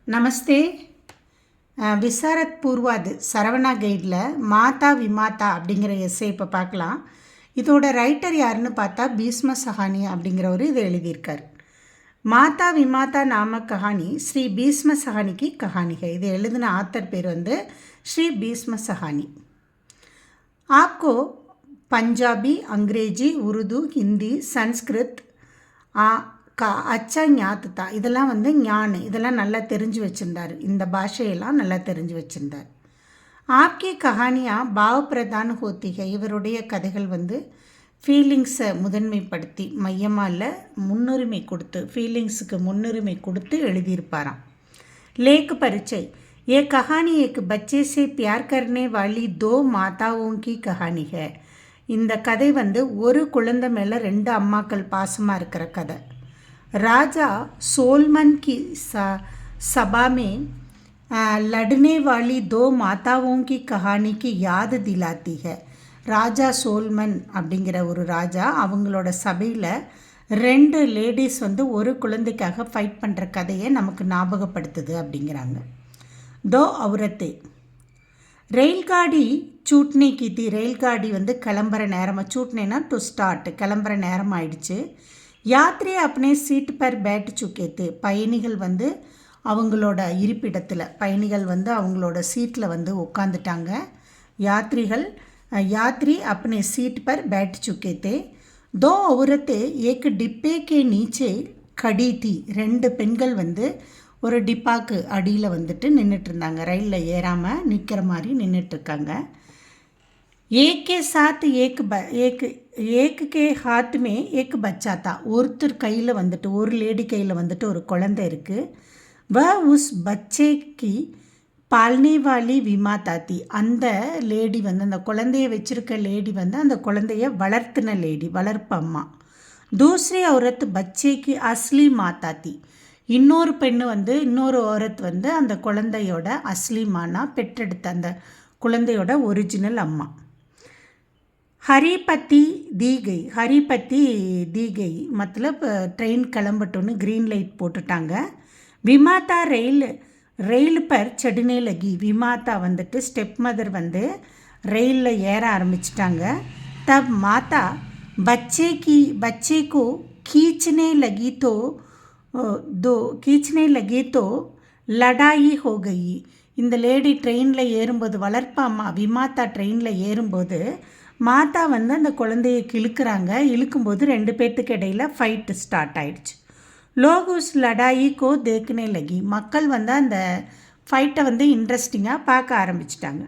நமஸ்தே. விசாரத் பூர்வாத் சரவணா கைடில் மாதா விமாதா அப்படிங்கிற எஸ்ஸே இப்போ பார்க்கலாம். இதோட ரைட்டர் யாருன்னு பார்த்தா பீஷ்ம சஹானி அப்படிங்கிறவர் இதை எழுதியிருக்கார். மாதா விமாதா நாம கஹானி ஸ்ரீ பீஷ்ம சஹானி கி கஹானி है. இதை எழுதின ஆத்தர் பேர் ஸ்ரீ பீஷ்ம சஹானி. आपको पंजाबी, अंग्रेजी, उर्दू, हिंदी, संस्कृत அச்சா ஞாத்துத்தா இதெல்லாம் ஞான் இதெல்லாம் நல்லா தெரிஞ்சு வச்சுருந்தார். இந்த பாஷையெல்லாம் நல்லா தெரிஞ்சு வச்சுருந்தார். ஆப்கி கஹானியா பாவ பிரதான் ஹோத்திகை. இவருடைய கதைகள் ஃபீலிங்ஸை முதன்மைப்படுத்தி மையமாக இல்லை முன்னுரிமை கொடுத்து ஃபீலிங்ஸுக்கு முன்னுரிமை கொடுத்து எழுதியிருப்பாராம். லேக் பரிச்சை. ये कहानी एक बच्चे से प्यार करने वाली दो माताओं की कहानी है. இந்த கதை ஒரு குழந்தை மேலே ரெண்டு அம்மாக்கள் பாசமாக இருக்கிற கதை. राजा सोलमन की सभा में लड़ने वाली दो माताओं की कहानी की याद दिलाती है. ராஜா சோல்மன் அப்படிங்கிற ஒரு ராஜா அவங்களோட சபையில் ரெண்டு லேடிஸ் ஒரு குழந்தைக்காக ஃபைட் பண்ணுற கதையை நமக்கு ஞாபகப்படுத்துது அப்படிங்கிறாங்க. दो औरतें. रेलगाड़ी छूटने की थी. रेलगाड़ी கிளம்புற நேரமாக சூட்னேன்னா டு ஸ்டார்ட் கிளம்புற நேரம் ஆயிடுச்சு. யாத்திரை अपने सीट पर बैठ चुके थे. பயணிகள் அவங்களோட இருப்பிடத்தில் பயணிகள் அவங்களோட சீட்டில் உட்காந்துட்டாங்க. यात्री अपने सीट पर बैठ चुके थे. दो औरतें एक डिब्बे के नीचे खड़ी थी. ரெண்டு பெண்கள் ஒரு டிப்பாக்கு அடியில் நின்றுட்டு இருந்தாங்க. ரயிலில் ஏறாமல் நிற்கிற மாதிரி நின்றுட்டுருக்காங்க. ஏக்கே சாத் ஏக்கு ஹாத்துமே ஏக்கு பச்சா தா. ஒருத்தர் கையில் ஒரு லேடி கையில் ஒரு குழந்தை இருக்குது. வ உஸ் பச்சேக்கு பால்னே வாலி விமாதா தி. அந்த லேடி அந்த குழந்தைய வச்சுருக்க லேடி அந்த குழந்தைய வளர்த்துன லேடி, வளர்ப்பு அம்மா. தூசரி औरत பச்சேக்கு அஸ்லி மாதா தி. இன்னொரு பெண்ணு இன்னொரு औरत அந்த குழந்தையோட அஸ்லிமானா பெற்றெடுத்த அந்த குழந்தையோட ஒரிஜினல் அம்மா. ஹரிபத்தி தீகை. ஹரிபத்தி தீகை மத்தலப் ட்ரெயின் கிளம்பட்டோன்னு க்ரீன் லைட் போட்டுட்டாங்க. விமாதா ரயில் பர் சடுனே லகி. விமாதா ஸ்டெப் மதர் ரயிலில் ஏற ஆரம்பிச்சிட்டாங்க. தப் மாதா பச்சேக்கு खींचने लगी तो लड़ाई हो गई. இந்த லேடி ட்ரெயினில் ஏறும்போது வளர்ப்பு அம்மா விமாதா ட்ரெயினில் ஏறும்போது மாதா அந்த குழந்தையை இழுக்கும்போது ரெண்டு பேர்த்துக்கு இடையில் ஃபைட்டு ஸ்டார்ட் ஆயிடுச்சு. லோக் உஸ் லடாயி கோ தேக்னே லகி. மக்கள் அந்த ஃபைட்டை இன்ட்ரெஸ்டிங்காக பார்க்க ஆரம்பிச்சிட்டாங்க.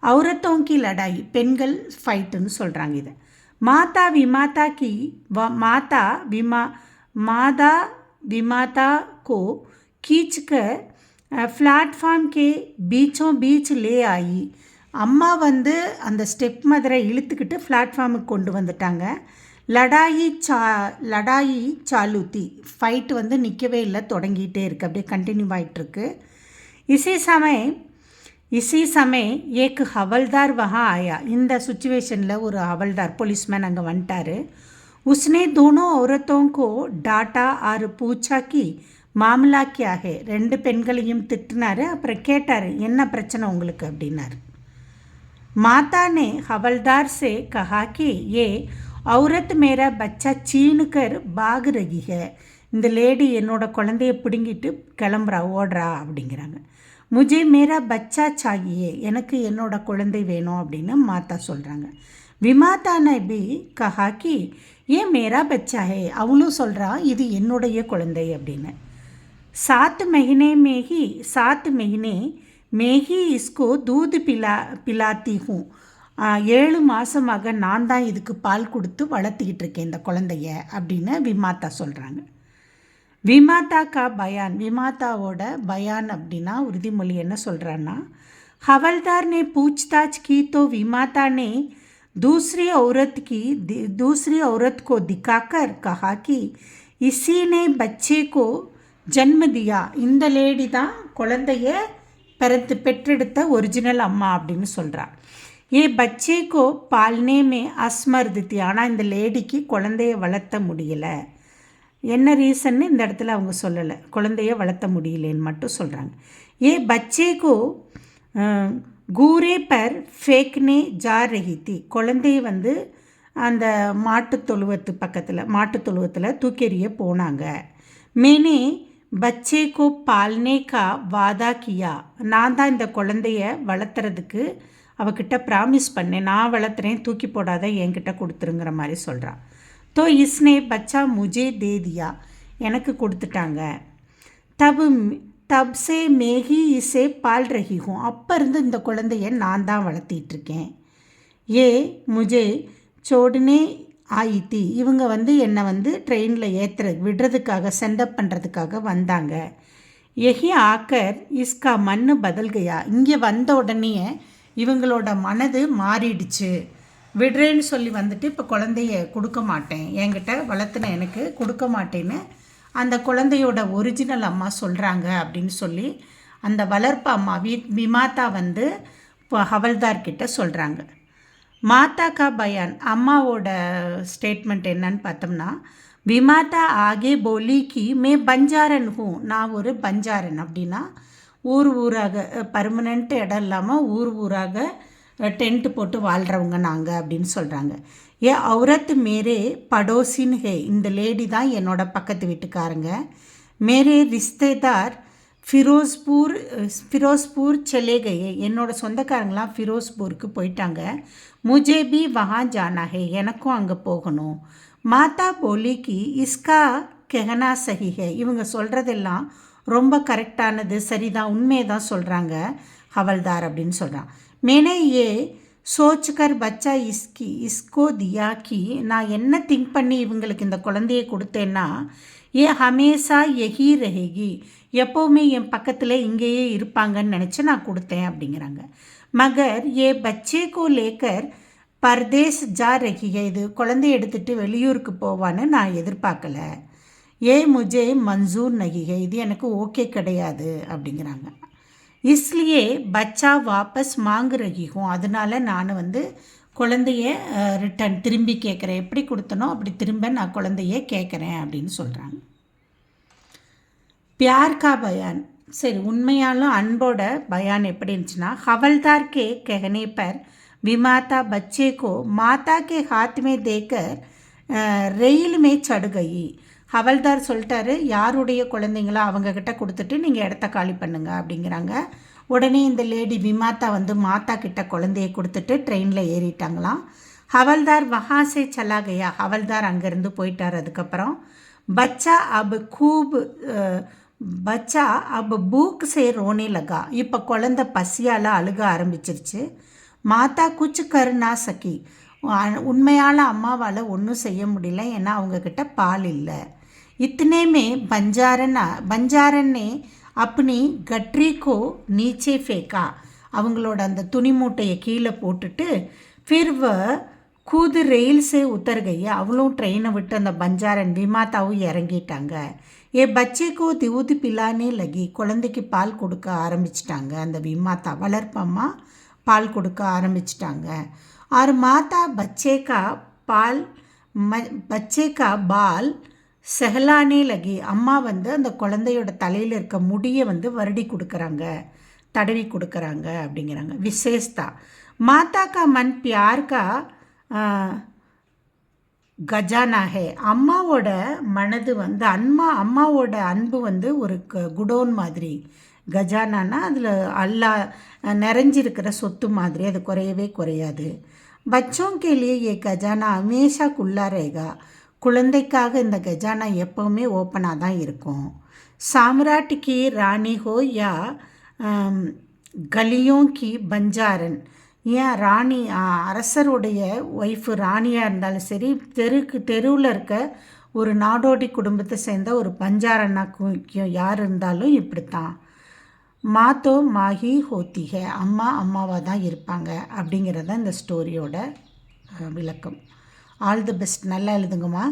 औरतों की लड़ाई பெண்கள் ஃபைட்டுன்னு சொல்கிறாங்க இதை. மாதா विमाता को खींचकर प्लेटफार्म के बीचों बीच ले आई. அம்மா அந்த ஸ்டெப் மதரை இழுத்துக்கிட்டு பிளாட்ஃபார்முக்கு கொண்டு வந்துட்டாங்க. லடாயி சாலுத்தி. ஃபைட்டு நிற்கவே இல்லை, தொடங்கிட்டே இருக்குது, அப்படியே கண்டினியூ ஆகிட்டுருக்கு. இசி சமய ஏக் ஹவல்தார் வஹா ஆயா. இந்த சுச்சுவேஷனில் ஒரு ஹவல்தார் போலீஸ்மேன் அங்கே வந்துட்டார். उसने दोनों औरतों को डांटा और पूछा कि मामला क्या है. ரெண்டு பெண்களையும் திட்டினார். அப்புறம் கேட்டார், என்ன பிரச்சனை உங்களுக்கு அப்படின்னார். माता ने हवलदार से कहा कि ये औरत मेरा बच्चा छीन कर भाग रही है. இந்த லேடி என்னோட குழந்தைய பிடுங்கிட்டு கிளம்புறா, ஓடுறா அப்படிங்கிறாங்க. முஜே மேரா பச்சா சாகியே. எனக்கு என்னோட குழந்தை வேணும் அப்படின்னு மாதா சொல்கிறாங்க. விமாதா ने भी कहा कि ये मेरा बच्चा है. அவளும் சொல்கிறா, இது என்னுடைய குழந்தை அப்படின்னு. 7 महीने में ही इसको दूध पिलाती हूँ. 7 மாதமாக நான் தான் இதுக்கு பால் கொடுத்து வளர்த்திக்கிட்டு இருக்கேன் இந்த குழந்தைய அப்படின்னு விமாதா சொல்கிறாங்க. விமாதா கா பயான். விமாதாவோட பயான் அப்படின்னா உறுதிமொழி என்ன சொல்கிறான்னா, हवलदार ने पूछताछ की तो विमाता ने दूसरी औरत को दिखाकर कहा कि इसी ने बच्चे को जन्म दिया. இந்த லேடி தான் குழந்தைய பெற்றெடுத்த ஒரிஜினல் அம்மா அப்படின்னு சொல்கிறார். ஏ பச்சேக்கோ பால்னே மே அஸ்மர்தித்தி. ஆனால் இந்த லேடிக்கு குழந்தைய வளர்த்த முடியலை. என்ன ரீசன்னு இந்த இடத்துல அவங்க சொல்லலை, குழந்தைய வளர்த்த முடியலேன்னு மட்டும் சொல்கிறாங்க. ஏ பச்சேக்கோ கூரே பர் ஃபேக்னே ஜா ரஹி தி, குழந்தைய வந்து அந்த மாட்டுத்தொழுவத்தில் தூக்கி எறிய போனாங்க. மேனே பச்சேக்கோ பால்னேக்கா வாதா கியா, நான் தான் இந்த குழந்தைய வளர்த்துறதுக்கு அவகிட்ட ப்ராமிஸ் பண்ணேன், நான் வளர்த்துறேன், தூக்கி போடாத, என்கிட்ட கொடுத்துருங்கிற மாதிரி சொல்கிறான். தோ இஸ்னே பச்சா முஜே தே தியா, எனக்கு கொடுத்துட்டாங்க. தப்சே மேகி இசே பால் ரஹிஹும், அப்போ இருந்து இந்த குழந்தைய நான் தான் வளர்த்திட்ருக்கேன். ஏ முஜே சோடுனே ஆயித்தி, இவங்க வந்து என்னை வந்து ட்ரெயினில் விடுறதுக்காக சென்டப் பண்ணுறதுக்காக வந்தாங்க. எஹி ஆக்கர் இஸ்கா மண்ணு பதில் கயா, இங்கே வந்த உடனே இவங்களோட மனது மாறிடுச்சு, விடுறேன்னு சொல்லி வந்துட்டு இப்போ குழந்தைய கொடுக்க மாட்டேன், என்கிட்ட வளர்த்துன எனக்கு கொடுக்க மாட்டேன்னு அந்த குழந்தையோட ஒரிஜினல் அம்மா சொல்கிறாங்க அப்படின்னு சொல்லி அந்த வளர்ப்பு அம்மா விமாதா வந்து இப்போ ஹவல்தார்கிட்ட சொல்கிறாங்க. மாதா கா பயான், அம்மாவோட ஸ்டேட்மெண்ட் என்னன்னு பார்த்தோம்னா, விமாதா ஆகே போலிக்கு மே பஞ்சாரன் ஹூ, நான் ஒரு பஞ்சாரன், அப்படின்னா ஊராக பர்மனெண்ட் இடம் இல்லாமல் ஊராக டென்ட்டு போட்டு வாழ்கிறவங்க நாங்கள் அப்படின்னு சொல்கிறாங்க. ஏ அவுரத் மேரே படோசின் ஹே, இந்த லேடி தான் என்னோட பக்கத்து வீட்டுக்காரங்க. மேரே ரிஸ்தேதார் ஃபிரோஸ்பூர் செலே கயே, என்னோட சொந்தக்காரங்களாம் ஃபிரோஸ்பூருக்கு போயிட்டாங்க. முஜே பி வஹா ஜானா ஹே, எனக்கும் அங்கே போகணும். மாதா போலிக்கு இஸ்கா கெஹனா சஹி ஹே, இவங்க சொல்கிறதெல்லாம் ரொம்ப கரெக்டானது, சரிதான், உண்மையை தான் சொல்கிறாங்க ஹவல்தார் அப்படின்னு சொல்கிறான். மேனே ஏ சோச்சுக்கர் பச்சா இஸ்கோ தியா கி, நான் என்ன திங்க் பண்ணி இவங்களுக்கு இந்த குழந்தைய கொடுத்தேன்னா, ஏ ஹமேஷா எஹி ரஹேகி, எப்போவுமே என் பக்கத்தில் இங்கேயே இருப்பாங்கன்னு நினச்சி நான் கொடுத்தேன் அப்படிங்கிறாங்க. மகர் ஏ பச்சேக்கோ லேக்கர் பர்தேஸ் ஜா ரஹிகை, இது குழந்தைய எடுத்துகிட்டு வெளியூருக்கு போவான்னு நான் எதிர்பார்க்கல. ஏ முஜே மன்சூர் நகிகை, இது எனக்கு ஓகே கிடையாது அப்படிங்கிறாங்க. இஸ்லியே பச்சா வாபஸ் மாங்கு ரகிகும், அதனால நான் வந்து குழந்தைய ரிட்டன் திரும்பி கேட்குறேன், எப்படி கொடுத்தனோ அப்படி திரும்ப நான் குழந்தைய கேட்குறேன் அப்படின்னு சொல்கிறாங்க. பியார்கா பயான், சரி உண்மையாலும் அன்போட பயான் எப்படி இருந்துச்சுன்னா, ஹவல்தார் கே கெஹனே பர் விமாதா பச்சேக்கோ மாதா கே ஹாத் மே தேக்கர் ரெயில் மே சடுகை, ஹவல்தார் சொல்லிட்டாரு, யாருடைய குழந்தைங்களோ அவங்கக்கிட்ட கொடுத்துட்டு நீங்கள் இடத்த காலி பண்ணுங்க அப்படிங்கிறாங்க. உடனே இந்த லேடி விமாத்தா வந்து மாதா கிட்ட குழந்தைய கொடுத்துட்டு ட்ரெயினில் ஏறிட்டாங்களாம். ஹவல்தார் வஹாசே சலா கயா, ஹவல்தார் அங்கேருந்து போயிட்டார். அதுக்கப்புறம் பச்சா அப் பூக் சே ரோனே லகா, இப்போ குழந்தை பசியால் அழுக ஆரம்பிச்சிருச்சு. மாதா குச்சு கருணா சக்கி, உண்மையால் அம்மாவால் ஒன்றும் செய்ய முடியல, ஏன்னா அவங்கக்கிட்ட பால் இல்லை. इतने में बंजारन ने अपनी गटरी को नीचे फेंका, அவங்களோட அந்த துணி மூட்டையை கீழே போட்டுட்டு फिर वह खुद ரெயில் से उतर गई, அவளும் ட்ரெயினை விட்டு அந்த பஞ்சாரன் விமாதாவும் இறங்கிட்டாங்க. ஏ பச்சைக்கோ दूध पिलाने लगी, குழந்தைக்கு பால் கொடுக்க ஆரம்பிச்சிட்டாங்க. அந்த விமாதா வளர்ப்பம்மா பால் கொடுக்க ஆரம்பிச்சிட்டாங்க. और माता बच्चे का बाल செஹலானே லகி, அம்மா வந்து அந்த குழந்தையோட தலையில் இருக்க முடியை வந்து வருடி கொடுக்குறாங்க, தடவி கொடுக்குறாங்க அப்படிங்கிறாங்க. விசேஷத்தா மாதா கா மன் பியார் கா கஜானா ஹே, அம்மாவோட மனது வந்து அம்மாவோட அன்பு வந்து ஒரு குடோன் மாதிரி, கஜானானா அதில் அல்லா நிறைஞ்சிருக்கிற சொத்து மாதிரி, அது குறையவே குறையாது. பச்சோம் கேலியே ஏ கஜானா ஹமேஷா குல்லா ரேகா, குழந்தைக்காக இந்த கஜானா எப்போவுமே ஓப்பனாக தான் இருக்கும். சாம்ராட் கி ராணி ஹோ யா கலியோம் கி பஞ்சாரன், ஏன் ராணி அரசருடைய ஒய்ஃபு ராணியாக இருந்தாலும் சரி, தெருவில் இருக்க ஒரு நாடோடி குடும்பத்தை சேர்ந்த ஒரு பஞ்சாரனா யார் இருந்தாலும் இப்படித்தான். மாதோ மாஹி ஹோத்திகை, அம்மாவாக தான் இருப்பாங்க அப்படிங்கிறது தான் இந்த ஸ்டோரியோட விளக்கம். ஆல் தி பெஸ்ட், நல்லா எழுதுங்கம்மா.